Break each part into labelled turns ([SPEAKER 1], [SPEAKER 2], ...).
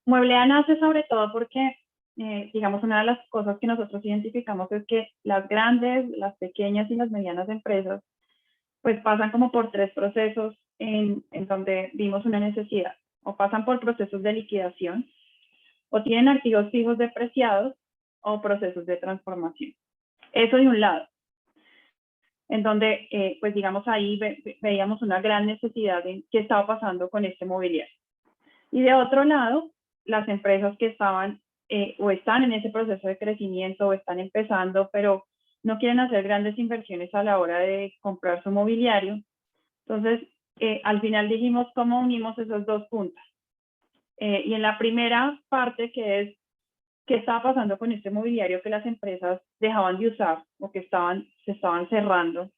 [SPEAKER 1] Mueblea nace sobre todo porque, digamos, una de las cosas que nosotros identificamos es que las grandes, las pequeñas y las medianas empresas, pues pasan como por tres procesos en donde vimos una necesidad. O pasan por procesos de liquidación, o tienen activos fijos depreciados, o procesos de transformación. Eso de un lado, en donde, pues digamos, ahí veíamos una gran necesidad en qué estaba pasando con este mobiliario. Y de otro lado, las empresas que estaban o están en ese proceso de crecimiento o están empezando, pero no quieren hacer grandes inversiones a la hora de comprar su mobiliario. Entonces, al final dijimos cómo unimos esos dos puntos. Y en la primera parte, que es qué estaba pasando con este mobiliario que las empresas dejaban de usar o que se estaban cerrando,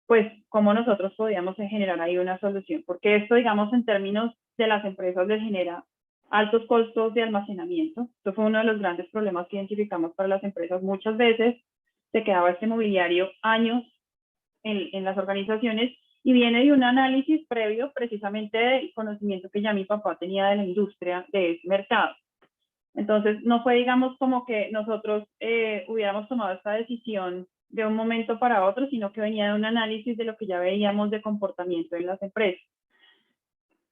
[SPEAKER 1] pues cómo nosotros podíamos generar ahí una solución, porque esto, digamos, en términos de las empresas les genera altos costos de almacenamiento. Esto fue uno de los grandes problemas que identificamos para las empresas. Muchas veces se quedaba este mobiliario años en las organizaciones y viene de un análisis previo precisamente del conocimiento que ya mi papá tenía de la industria de ese mercado. Entonces, no fue, digamos, como que nosotros hubiéramos tomado esta decisión de un momento para otro, sino que venía de un análisis de lo que ya veíamos de comportamiento en las empresas.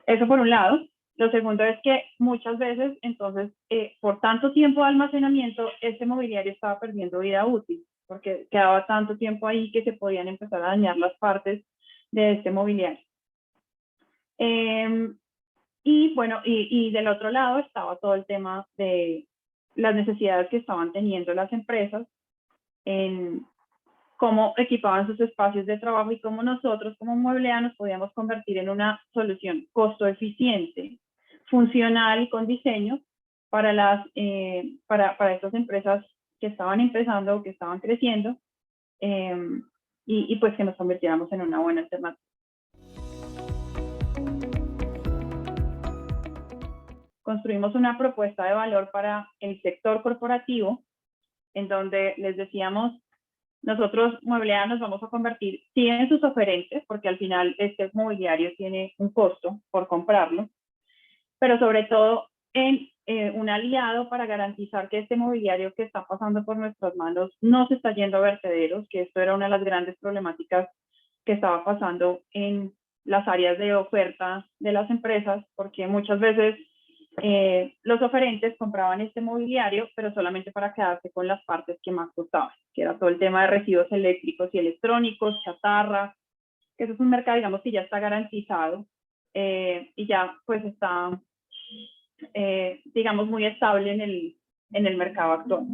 [SPEAKER 1] Eso por un lado. Lo segundo es que muchas veces, entonces, por tanto tiempo de almacenamiento, este mobiliario estaba perdiendo vida útil, porque quedaba tanto tiempo ahí que se podían empezar a dañar las partes de este mobiliario. Y bueno, y del otro lado estaba todo el tema de las necesidades que estaban teniendo las empresas en cómo equipaban sus espacios de trabajo y cómo nosotros como Mueblea nos podíamos convertir en una solución costo eficiente, funcional y con diseño para estas empresas que estaban empezando o que estaban creciendo, y pues que nos convirtiéramos en una buena alternativa. Construimos una propuesta de valor para el sector corporativo, en donde les decíamos, nosotros Mueblea nos vamos a convertir, sí, en sus oferentes, porque al final este mobiliario tiene un costo por comprarlo, pero sobre todo en un aliado para garantizar que este mobiliario que está pasando por nuestras manos no se está yendo a vertederos, que esto era una de las grandes problemáticas que estaba pasando en las áreas de oferta de las empresas, porque muchas veces los oferentes compraban este mobiliario, pero solamente para quedarse con las partes que más costaban, que era todo el tema de residuos eléctricos y electrónicos, chatarra, que eso es un mercado, digamos, que ya está garantizado y ya pues está, digamos, muy estable en el mercado actual.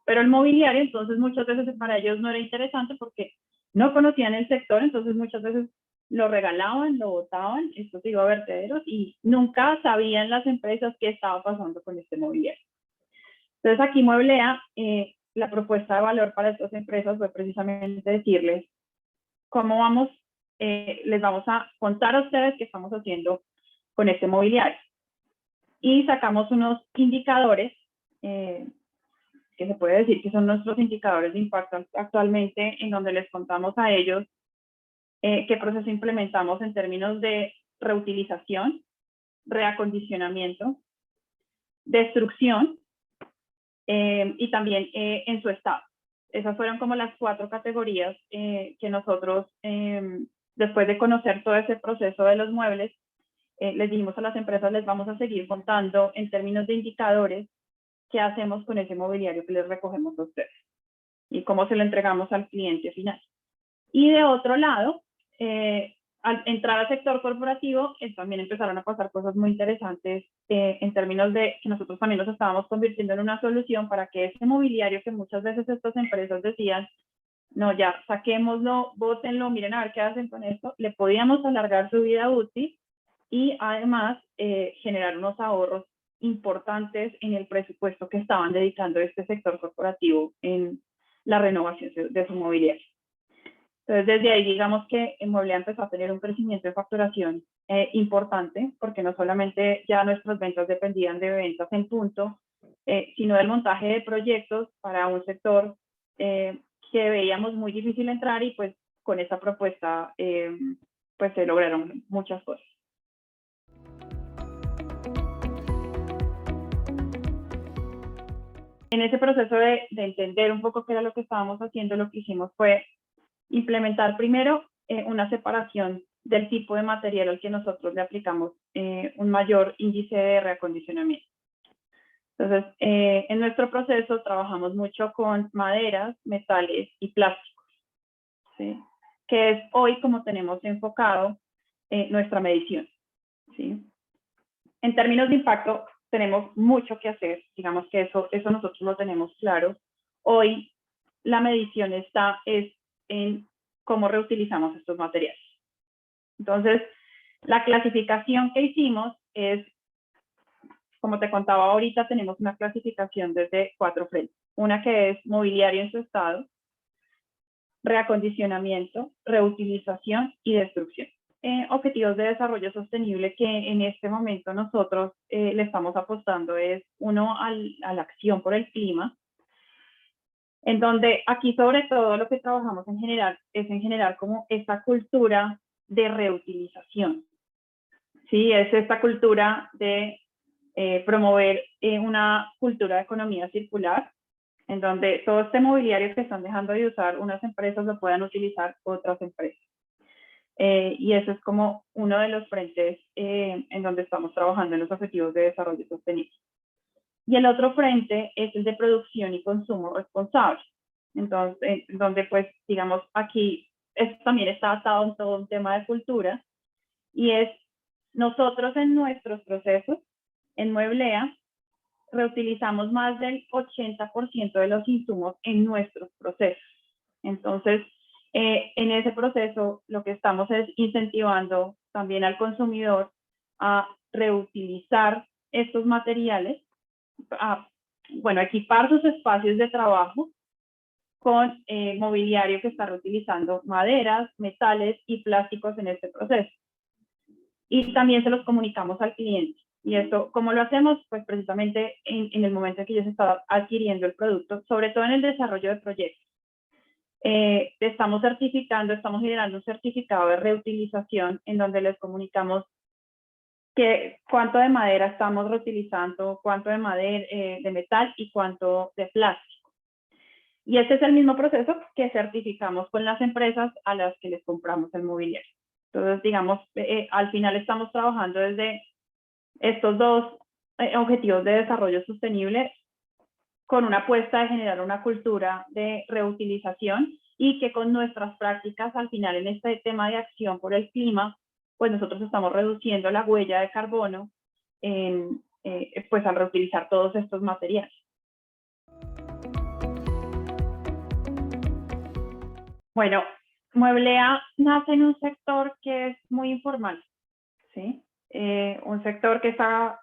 [SPEAKER 1] Pero el mobiliario, entonces, muchas veces para ellos no era interesante porque no conocían el sector, entonces muchas veces lo regalaban, lo botaban, esto se iba a vertederos y nunca sabían las empresas qué estaba pasando con este mobiliario. Entonces aquí Mueblea, la propuesta de valor para estas empresas fue precisamente decirles cómo vamos, les vamos a contar a ustedes qué estamos haciendo con este mobiliario. Y sacamos unos indicadores, que se puede decir que son nuestros indicadores de impacto actualmente, en donde les contamos a ellos qué proceso implementamos en términos de reutilización, reacondicionamiento, destrucción y también en su estado. Esas fueron como las 4 categorías que nosotros, después de conocer todo ese proceso de los muebles, les dijimos a las empresas, les vamos a seguir contando en términos de indicadores qué hacemos con ese mobiliario que les recogemos a ustedes y cómo se lo entregamos al cliente final. Y de otro lado, al entrar al sector corporativo, también empezaron a pasar cosas muy interesantes en términos de que nosotros también nos estábamos convirtiendo en una solución para que ese mobiliario que muchas veces estas empresas decían, no, ya, saquémoslo, bótenlo, miren a ver qué hacen con esto, le podíamos alargar su vida útil y además generar unos ahorros importantes en el presupuesto que estaban dedicando este sector corporativo en la renovación de su mobiliario. Entonces, desde ahí, digamos que Mueblea empezó a tener un crecimiento de facturación importante, porque no solamente ya nuestras ventas dependían de ventas en punto, sino del montaje de proyectos para un sector que veíamos muy difícil entrar y pues con esta propuesta pues se lograron muchas cosas. En ese proceso de entender un poco qué era lo que estábamos haciendo, lo que hicimos fue implementar primero una separación del tipo de material al que nosotros le aplicamos un mayor índice de reacondicionamiento. Entonces, en nuestro proceso trabajamos mucho con maderas, metales y plásticos, ¿sí? Que es hoy como tenemos enfocado nuestra medición, ¿sí? En términos de impacto, tenemos mucho que hacer, digamos que eso nosotros lo tenemos claro. Hoy la medición es en cómo reutilizamos estos materiales. Entonces, la clasificación que hicimos es, como te contaba ahorita, tenemos una clasificación desde 4 frentes. Una que es mobiliario en su estado, reacondicionamiento, reutilización y destrucción. Objetivos de desarrollo sostenible que en este momento nosotros le estamos apostando es uno a la acción por el clima, en donde aquí sobre todo lo que trabajamos en general es en generar como esta cultura de reutilización. Sí, es esta cultura de promover una cultura de economía circular, en donde todo este mobiliario que están dejando de usar unas empresas lo puedan utilizar otras empresas. Y eso es como uno de los frentes en donde estamos trabajando en los objetivos de desarrollo sostenible. Y el otro frente es el de producción y consumo responsable. Entonces, donde pues, digamos, aquí esto también está atado en todo un tema de cultura, y es nosotros en nuestros procesos, en Mueblea, reutilizamos más del 80% de los insumos en nuestros procesos. Entonces, en ese proceso lo que estamos es incentivando también al consumidor a reutilizar estos materiales, a, bueno, equipar sus espacios de trabajo con mobiliario que está reutilizando maderas, metales y plásticos en este proceso. Y también se los comunicamos al cliente. Y esto, ¿cómo lo hacemos? Pues precisamente en el momento en que ellos están adquiriendo el producto, sobre todo en el desarrollo de proyectos. Estamos certificando, estamos generando un certificado de reutilización en donde les comunicamos cuánto de madera estamos reutilizando, cuánto de madera, de metal y cuánto de plástico. Y este es el mismo proceso que certificamos con las empresas a las que les compramos el mobiliario. Entonces, digamos, al final estamos trabajando desde estos dos objetivos de desarrollo sostenible con una apuesta de generar una cultura de reutilización y que con nuestras prácticas al final en este tema de acción por el clima, pues nosotros estamos reduciendo la huella de carbono pues al reutilizar todos estos materiales. Bueno, Mueblea nace en un sector que es muy informal, ¿sí? Un sector que está,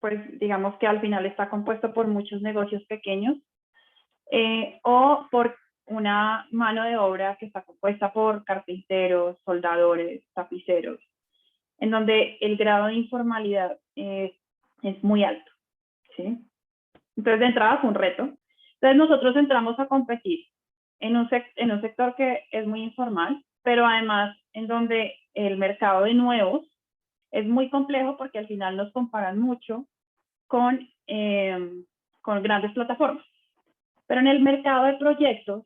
[SPEAKER 1] pues digamos que al final está compuesto por muchos negocios pequeños o por una mano de obra que está compuesta por carpinteros, soldadores, tapiceros, en donde el grado de informalidad es muy alto, ¿sí? Entonces, de entrada fue un reto. Entonces, nosotros entramos a competir en un sector que es muy informal, pero además en donde el mercado de nuevos es muy complejo porque al final nos comparan mucho con grandes plataformas. Pero en el mercado de proyectos,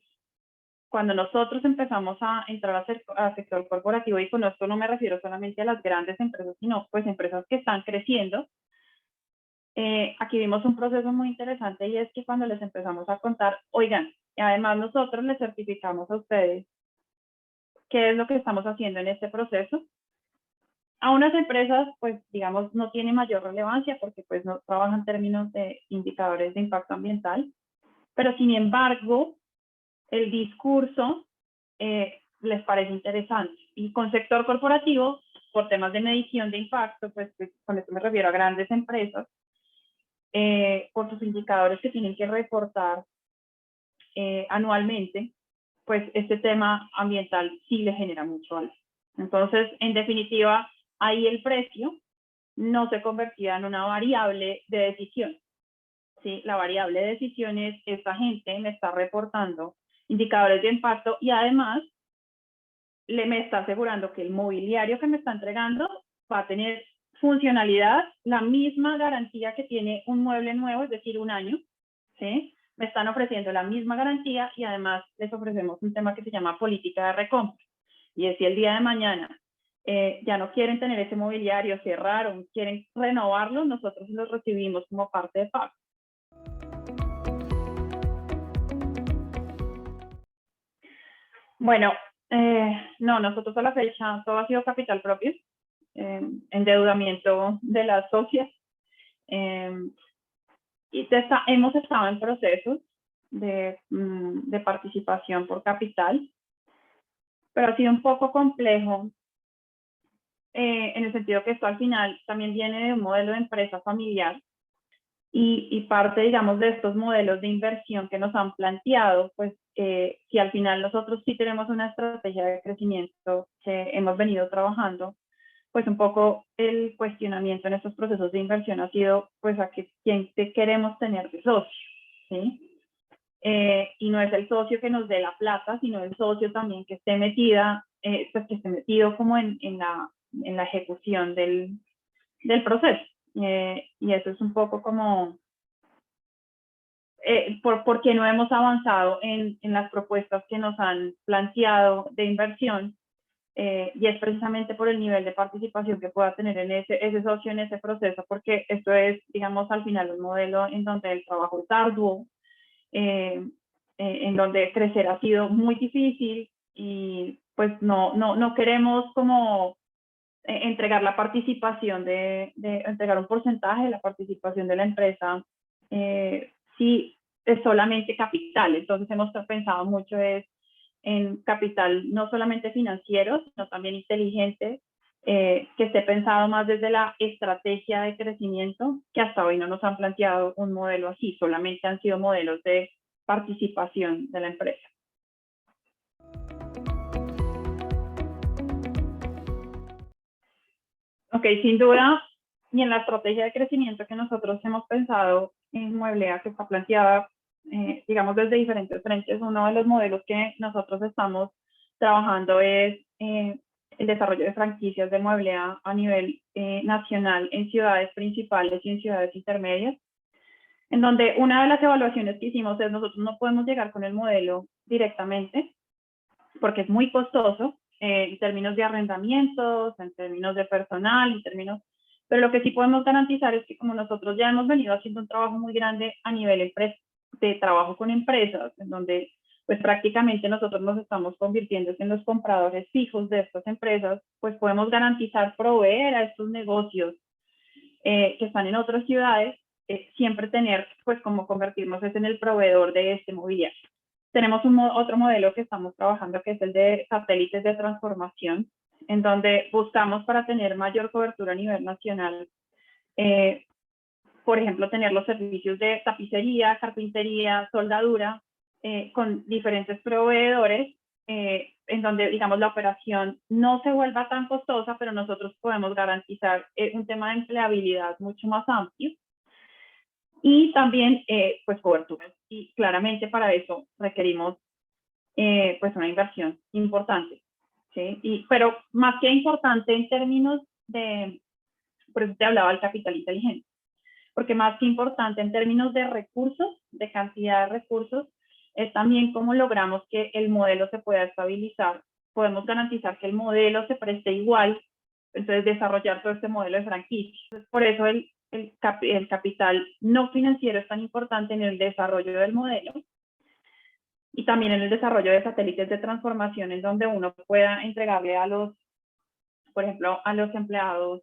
[SPEAKER 1] cuando nosotros empezamos a entrar al sector corporativo, y con esto no me refiero solamente a las grandes empresas, sino pues empresas que están creciendo, aquí vimos un proceso muy interesante, y es que cuando les empezamos a contar, oigan, y además nosotros les certificamos a ustedes qué es lo que estamos haciendo en este proceso, a unas empresas, pues digamos, no tiene mayor relevancia porque pues no trabajan en términos de indicadores de impacto ambiental, pero sin embargo, el discurso les parece interesante. Y con sector corporativo, por temas de medición de impacto, pues con esto me refiero a grandes empresas, por sus indicadores que tienen que reportar anualmente, pues este tema ambiental sí le genera mucho valor. Entonces, en definitiva, ahí el precio no se convertía en una variable de decisión. ¿Sí? La variable de decisión es, esta gente me está reportando indicadores de impacto y además me está asegurando que el mobiliario que me está entregando va a tener funcionalidad, la misma garantía que tiene un mueble nuevo, es decir, un año, ¿sí? Me están ofreciendo la misma garantía y además les ofrecemos un tema que se llama política de recompra. Y es si el día de mañana ya no quieren tener ese mobiliario, cerraron, quieren renovarlo, nosotros los recibimos como parte de pago. Bueno, no, nosotros a la fecha todo ha sido capital propio, endeudamiento de las socias. Y hemos estado en procesos de participación por capital, pero ha sido un poco complejo en el sentido que esto al final también viene de un modelo de empresa familiar y parte, digamos, de estos modelos de inversión que nos han planteado, pues si al final nosotros sí tenemos una estrategia de crecimiento que hemos venido trabajando, pues un poco el cuestionamiento en estos procesos de inversión ha sido, pues, a quién te queremos tener de socio, ¿sí? Y no es el socio que nos dé la plata, sino el socio también que esté pues que esté metido como en la ejecución del proceso. Y eso es un poco como porque no hemos avanzado en las propuestas que nos han planteado de inversión, y es precisamente por el nivel de participación que pueda tener en ese socio en ese proceso, porque esto es, digamos, al final un modelo en donde el trabajo es arduo, en donde crecer ha sido muy difícil y pues no queremos como entregar la participación entregar un porcentaje de la participación de la empresa si es solamente capital. Entonces hemos pensado mucho en capital no solamente financiero, sino también inteligente, que esté pensado más desde la estrategia de crecimiento, que hasta hoy no nos han planteado un modelo así, solamente han sido modelos de participación de la empresa. Ok, sin duda, y en la estrategia de crecimiento que nosotros hemos pensado en Mueblea, que está planteada, digamos, desde diferentes frentes, uno de los modelos que nosotros estamos trabajando es el desarrollo de franquicias de Mueblea a nivel nacional en ciudades principales y en ciudades intermedias, en donde una de las evaluaciones que hicimos es nosotros no podemos llegar con el modelo directamente porque es muy costoso en términos de arrendamientos, en términos de personal, en términos... Pero lo que sí podemos garantizar es que como nosotros ya hemos venido haciendo un trabajo muy grande a nivel de trabajo con empresas, en donde pues prácticamente nosotros nos estamos convirtiendo en los compradores fijos de estas empresas, pues podemos garantizar proveer a estos negocios que están en otras ciudades, siempre tener pues como convertirnos en el proveedor de este mobiliario. Tenemos otro modelo que estamos trabajando que es el de satélites de transformación, en donde buscamos para tener mayor cobertura a nivel nacional, por ejemplo, tener los servicios de tapicería, carpintería, soldadura, con diferentes proveedores, en donde, digamos, la operación no se vuelva tan costosa, pero nosotros podemos garantizar un tema de empleabilidad mucho más amplio. Y también, pues, cobertura. Y claramente para eso requerimos, pues, una inversión importante, ¿sí? Pero más que importante en términos de, por eso te hablaba del capital inteligente, porque más que importante en términos de recursos, de cantidad de recursos, es también cómo logramos que el modelo se pueda estabilizar. Podemos garantizar que el modelo se preste igual, entonces desarrollar todo este modelo de franquicia. Entonces, por eso el capital no financiero es tan importante en el desarrollo del modelo y también en el desarrollo de satélites de transformación en donde uno pueda entregarle por ejemplo, a los empleados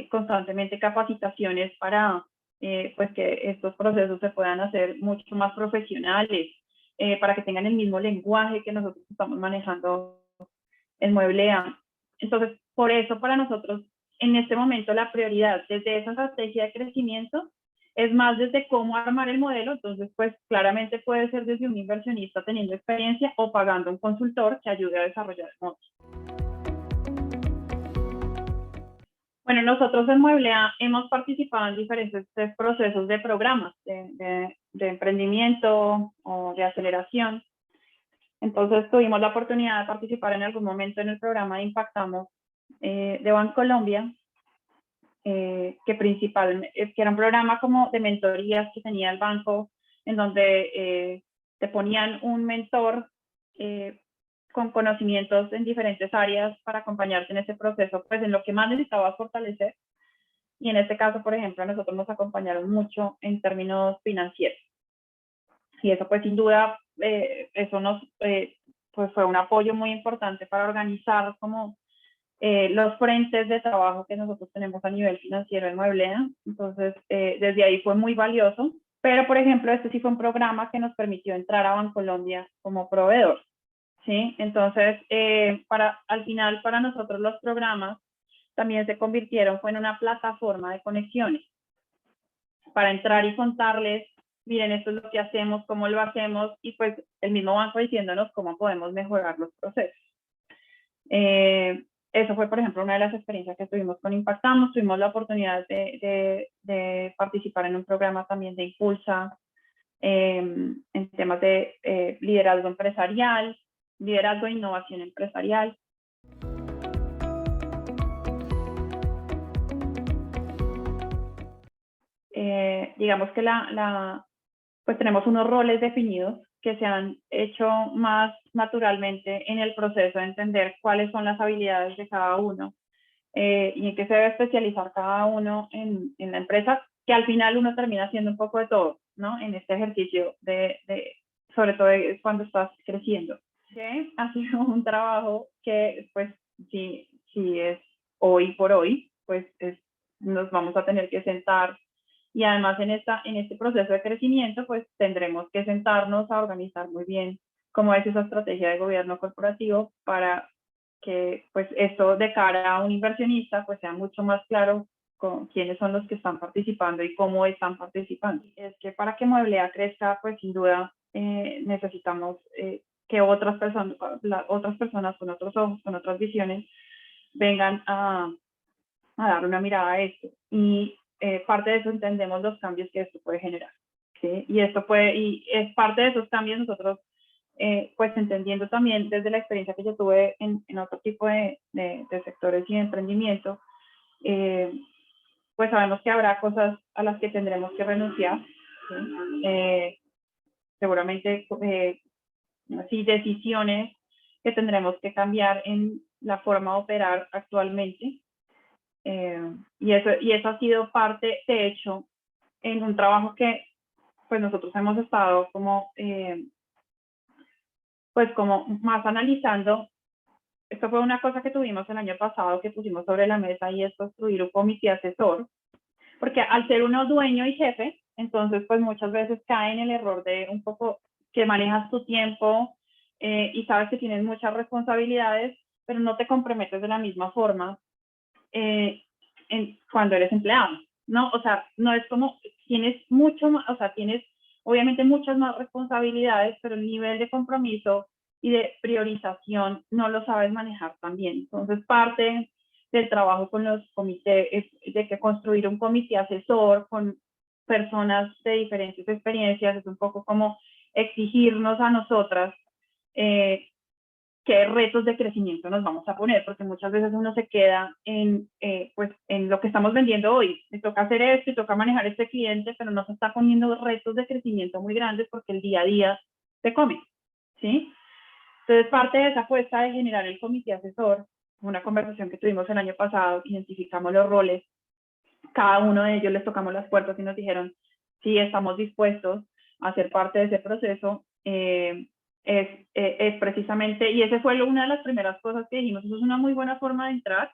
[SPEAKER 1] constantemente capacitaciones para pues que estos procesos se puedan hacer mucho más profesionales, para que tengan el mismo lenguaje que nosotros estamos manejando en Mueblea. Entonces, por eso para nosotros en este momento la prioridad desde esa estrategia de crecimiento es más desde cómo armar el modelo. Entonces, pues claramente puede ser desde un inversionista teniendo experiencia o pagando un consultor que ayude a desarrollar el modelo. Bueno, nosotros en Mueblea hemos participado en diferentes procesos de programas de emprendimiento o de aceleración. Entonces tuvimos la oportunidad de participar en algún momento en el programa de Impactamos de Bancolombia, que era un programa como de mentorías que tenía el banco en donde te ponían un mentor con conocimientos en diferentes áreas para acompañarte en ese proceso, pues en lo que más necesitabas fortalecer. Y en este caso, por ejemplo, a nosotros nos acompañaron mucho en términos financieros. Y eso, pues sin duda, eso nos pues fue un apoyo muy importante para organizar como los frentes de trabajo que nosotros tenemos a nivel financiero en Mueblea. Entonces, desde ahí fue muy valioso. Pero, por ejemplo, este sí fue un programa que nos permitió entrar a Bancolombia como proveedor. ¿Sí? Entonces, al final, para nosotros los programas también se convirtieron en una plataforma de conexiones para entrar y contarles, miren, esto es lo que hacemos, cómo lo hacemos, y pues el mismo banco diciéndonos cómo podemos mejorar los procesos. Eso fue, por ejemplo, una de las experiencias que tuvimos con Impactamos. Tuvimos la oportunidad de participar en un programa también de Impulsa en temas de liderazgo empresarial, liderazgo e innovación empresarial. Digamos que pues tenemos unos roles definidos que se han hecho más naturalmente en el proceso de entender cuáles son las habilidades de cada uno y en qué se debe especializar cada uno en la empresa, que al final uno termina haciendo un poco de todo, ¿no? En este ejercicio sobre todo cuando estás creciendo. ¿Sí? Ha sido un trabajo que, pues, si es hoy por hoy, pues nos vamos a tener que sentar y además en este proceso de crecimiento, pues tendremos que sentarnos a organizar muy bien cómo es esa estrategia de gobierno corporativo para que pues esto de cara a un inversionista pues sea mucho más claro con quiénes son los que están participando y cómo están participando. Es que para que Mueblea crezca, pues sin duda necesitamos que otras personas con otros ojos, con otras visiones, vengan a dar una mirada a esto. Y parte de eso entendemos los cambios que esto puede generar. ¿Sí? Y es parte de esos cambios nosotros, pues entendiendo también desde la experiencia que yo tuve en otro tipo de sectores y de emprendimiento, pues sabemos que habrá cosas a las que tendremos que renunciar. ¿Sí? Seguramente sí, decisiones que tendremos que cambiar en la forma de operar actualmente. Y eso ha sido parte, de hecho, en un trabajo que pues nosotros hemos estado pues como más analizando. Esto fue una cosa que tuvimos el año pasado, que pusimos sobre la mesa, y es construir un comité asesor, porque al ser uno dueño y jefe, entonces pues muchas veces cae en el error de un poco que manejas tu tiempo y sabes que tienes muchas responsabilidades, pero no te comprometes de la misma forma cuando eres empleado, ¿no? O sea, no es como, tienes mucho más, o sea, tienes obviamente muchas más responsabilidades, pero el nivel de compromiso y de priorización no lo sabes manejar tan bien. Entonces, parte del trabajo con los comités es de que construir un comité asesor con personas de diferentes experiencias es un poco como exigirnos a nosotras qué retos de crecimiento nos vamos a poner, porque muchas veces uno se queda pues, en lo que estamos vendiendo hoy. Me toca hacer esto y toca manejar este cliente, pero no se está poniendo retos de crecimiento muy grandes porque el día a día se come, ¿sí? Entonces, parte de esa apuesta de generar el comité asesor, una conversación que tuvimos el año pasado, identificamos los roles, cada uno de ellos les tocamos las puertas y nos dijeron, sí, estamos dispuestos a ser parte de ese proceso. Es precisamente, y esa fue una de las primeras cosas que dijimos, eso es una muy buena forma de entrar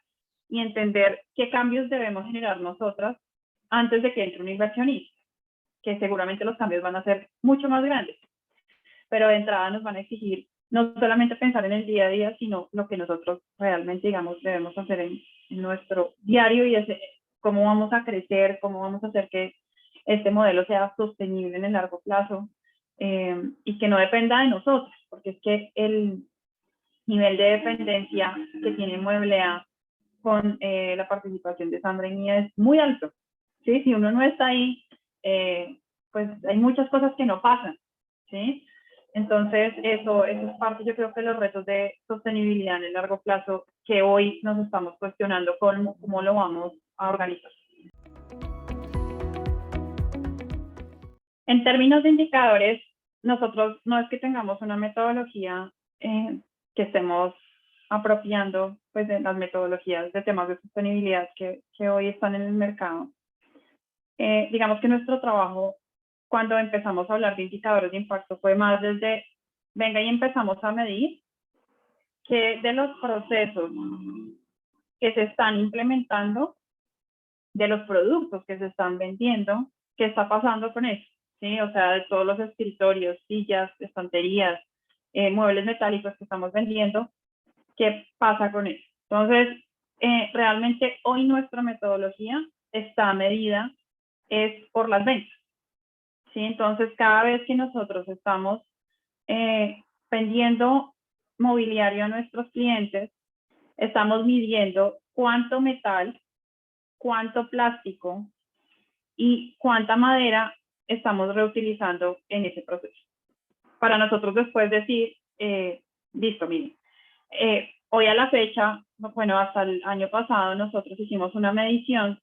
[SPEAKER 1] y entender qué cambios debemos generar nosotras antes de que entre un inversionista, que seguramente los cambios van a ser mucho más grandes, pero de entrada nos van a exigir no solamente pensar en el día a día, sino lo que nosotros realmente, digamos, debemos hacer en nuestro diario, y cómo vamos a crecer, cómo vamos a hacer que este modelo sea sostenible en el largo plazo. Y que no dependa de nosotros, porque es que el nivel de dependencia que tiene Mueblea con la participación de Sandra y mía es muy alto. ¿Sí? Si uno no está ahí, pues hay muchas cosas que no pasan. ¿Sí? Entonces, eso es parte, yo creo, que los retos de sostenibilidad en el largo plazo que hoy nos estamos cuestionando cómo lo vamos a organizar. En términos de indicadores, nosotros no es que tengamos una metodología que estemos apropiando pues, de las metodologías de temas de sostenibilidad que hoy están en el mercado. Digamos que nuestro trabajo, cuando empezamos a hablar de indicadores de impacto, fue más desde, venga y empezamos a medir que de los procesos que se están implementando, de los productos que se están vendiendo, ¿qué está pasando con eso? ¿Sí? O sea, de todos los escritorios, sillas, estanterías, muebles metálicos que estamos vendiendo, ¿qué pasa con eso? Entonces, realmente hoy nuestra metodología está medida es por las ventas. ¿Sí? Entonces, cada vez que nosotros estamos vendiendo mobiliario a nuestros clientes, estamos midiendo cuánto metal, cuánto plástico y cuánta madera estamos reutilizando en ese proceso. Para nosotros después decir, listo, miren, hoy a la fecha, bueno, hasta el año pasado nosotros hicimos una medición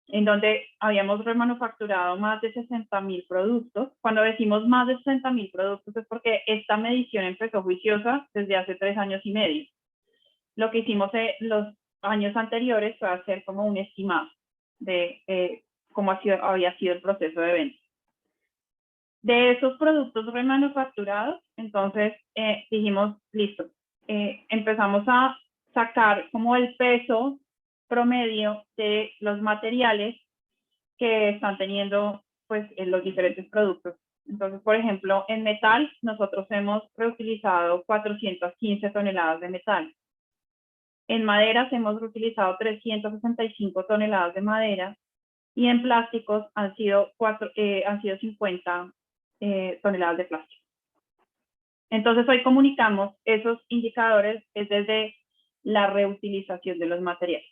[SPEAKER 1] en donde habíamos remanufacturado más de 60.000 productos. Cuando decimos más de 60.000 productos es porque esta medición empezó juiciosa desde hace 3 años y medio. Lo que hicimos los años anteriores fue hacer como un estimado de cómo había sido el proceso de venta. De esos productos remanufacturados, entonces dijimos, listo, empezamos a sacar como el peso promedio de los materiales que están teniendo pues en los diferentes productos. Entonces, por ejemplo, en metal, nosotros hemos reutilizado 415 toneladas de metal. En maderas hemos reutilizado 365 toneladas de madera y en plásticos han sido 50 toneladas de plástico. Entonces, hoy comunicamos esos indicadores es desde la reutilización de los materiales.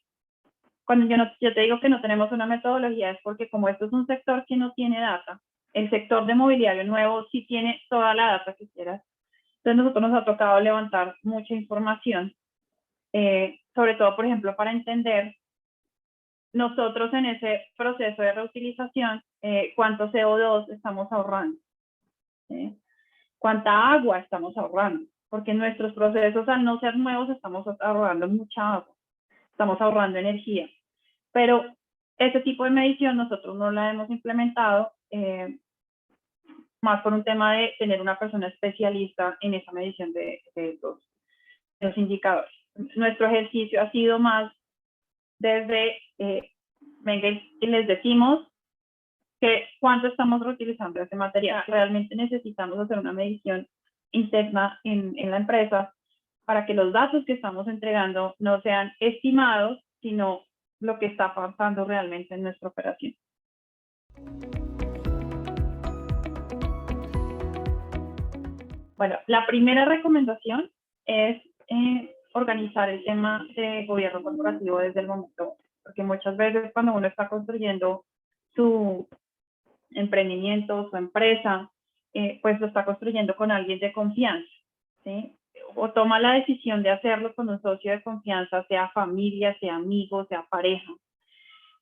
[SPEAKER 1] Cuando yo te digo que no tenemos una metodología es porque como esto es un sector que no tiene data, el sector de mobiliario nuevo sí tiene toda la data que quieras. Entonces, nosotros nos ha tocado levantar mucha información, sobre todo, por ejemplo, para entender nosotros en ese proceso de reutilización, cuánto CO2 estamos ahorrando, cuánta agua estamos ahorrando, porque en nuestros procesos, al no ser nuevos, estamos ahorrando mucha agua, estamos ahorrando energía. Pero ese tipo de medición nosotros no la hemos implementado, más por un tema de tener una persona especialista en esa medición de los indicadores. Nuestro ejercicio ha sido más desde, venga y les decimos que cuánto estamos reutilizando ese material. Realmente necesitamos hacer una medición interna en la empresa para que los datos que estamos entregando no sean estimados, sino lo que está pasando realmente en nuestra operación. Bueno, la primera recomendación es organizar el tema de gobierno corporativo desde el momento, porque muchas veces cuando uno está construyendo su emprendimiento, su empresa, pues lo está construyendo con alguien de confianza, ¿sí? O toma la decisión de hacerlo con un socio de confianza, sea familia, sea amigo, sea pareja.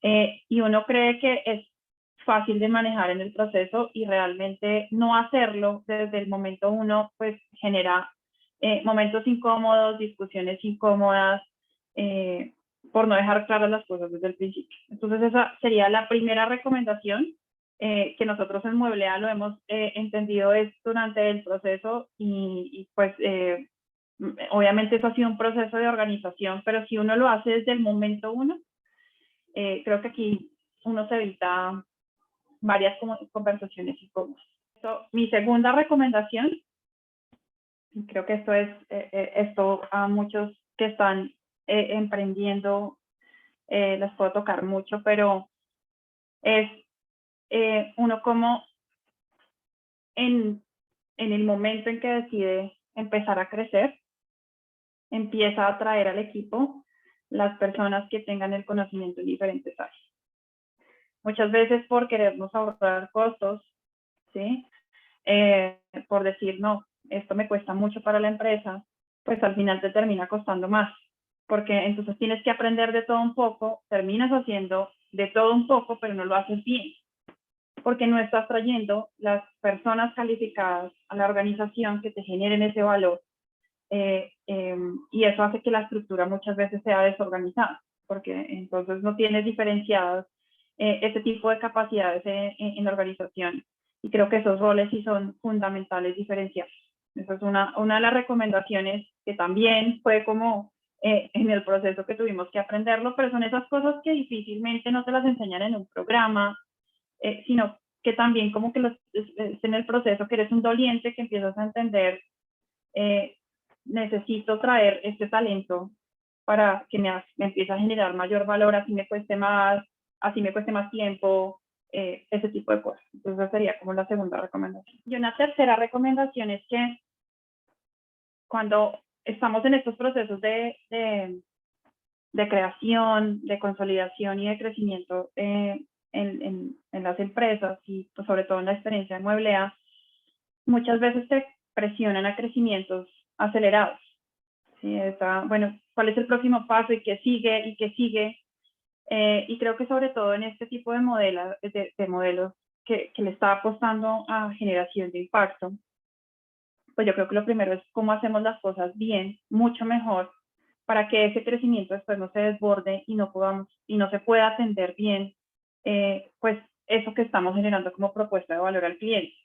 [SPEAKER 1] Y uno cree que es fácil de manejar en el proceso y realmente no hacerlo desde el momento uno, pues genera momentos incómodos, discusiones incómodas, por no dejar claras las cosas desde el principio. Entonces esa sería la primera recomendación que nosotros en Mueblea lo hemos entendido es durante el proceso y pues obviamente eso ha sido un proceso de organización, pero si uno lo hace desde el momento uno, creo que aquí uno se evita varias conversaciones incómodas. Mi segunda recomendación, creo que esto a muchos que están emprendiendo les puedo tocar mucho, pero es uno como en el momento en que decide empezar a crecer, empieza a atraer al equipo las personas que tengan el conocimiento en diferentes áreas. Muchas veces por querernos ahorrar costos, ¿sí? Por decir, no, esto me cuesta mucho para la empresa, pues al final te termina costando más, porque entonces tienes que aprender de todo un poco, terminas haciendo de todo un poco, pero no lo haces bien. porque no estás trayendo las personas calificadas a la organización que te generen ese valor. Y eso hace que la estructura muchas veces sea desorganizada, porque entonces no tienes diferenciados ese tipo de capacidades en la organización. Y creo que esos roles sí son fundamentales diferenciar. Esa es una de las recomendaciones que también fue como en el proceso que tuvimos que aprenderlo, pero son esas cosas que difícilmente no te las enseñan en un programa, sino que también como que es en el proceso que eres un doliente, que empiezas a entender, necesito traer este talento para que me empiece a generar mayor valor, así me cueste más tiempo, ese tipo de cosas. Entonces esa sería como la segunda recomendación. Y una tercera recomendación es que cuando estamos en estos procesos de creación, de consolidación y de crecimiento en las empresas y pues, sobre todo en la experiencia de Mueblea, muchas veces te presionan a crecimientos acelerados. ¿Sí? Bueno, ¿cuál es el próximo paso y qué sigue y qué sigue? Y creo que sobre todo en este tipo de modelos que le está apostando a generación de impacto, pues yo creo que lo primero es cómo hacemos las cosas bien, mucho mejor, para que ese crecimiento después no se desborde y no se pueda atender bien, pues eso que estamos generando como propuesta de valor al cliente.